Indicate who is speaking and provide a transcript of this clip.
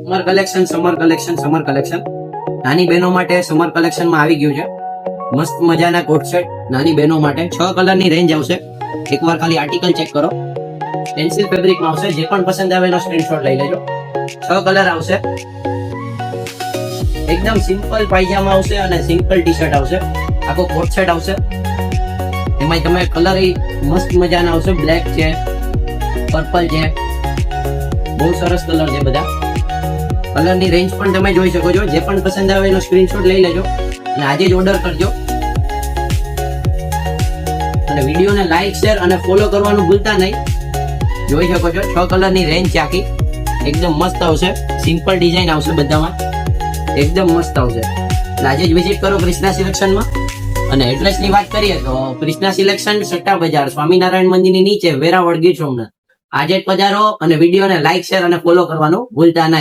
Speaker 1: Summer collection નાની બહેનો માટે સમર કલેક્શનમાં આવી ગયું છે. મસ્ત મજાના કોટ સેટ નાની બહેનો માટે 6 કલરની રેન્જ આવશે. એકવાર ખાલી આર્ટિકલ ચેક કરો. પેન્સિલ ફેબ્રિકમાં આવશે. જે પણ પસંદ આવે એનો સ્ક્રીનશોટ લઈ લેજો. 6 કલર આવશે. એકદમ સિમ્પલ પાયજામા આવશે અને સિમ્પલ ટી શર્ટ આવશે. આખો કોટ સેટ આવશે. એમાં તમે કલર મસ્ત મજાના આવશે. બ્લેક છે, પર્પલ છે, બહુ સરસ કલર છે. બધા કલરની રેન્જ પણ તમે જોઈ શકો છો. જે પણ પસંદ આવે એનો સ્ક્રીનશોટ લઈ લેજો અને આજે જ ઓર્ડર કરજો. અને વિડીયોને લાઈક, શેર અને ફોલો કરવાનું ભૂલતા નહીં. જોઈ શકો છો 6 કલરની રેન્જ છે આખી. એકદમ મસ્ત આવશે. સિમ્પલ ડિઝાઇન આવશે બધામાં. એકદમ મસ્ત આવશે. આજે જ વિઝિટ કરો ક્રિષ્ના સિલેક્શનમાં. અને એડ્રેસની વાત કરીએ તો ક્રિષ્ના સિલેક્શન સટ્ટા બજાર સ્વામિનારાયણ મંદિરની નીચે વેરાવળ ગીર સોમનાથ. આજે જ પધારો અને વિડીયોને લાઈક, શેર અને ફોલો કરવાનું ભૂલતા નહીં.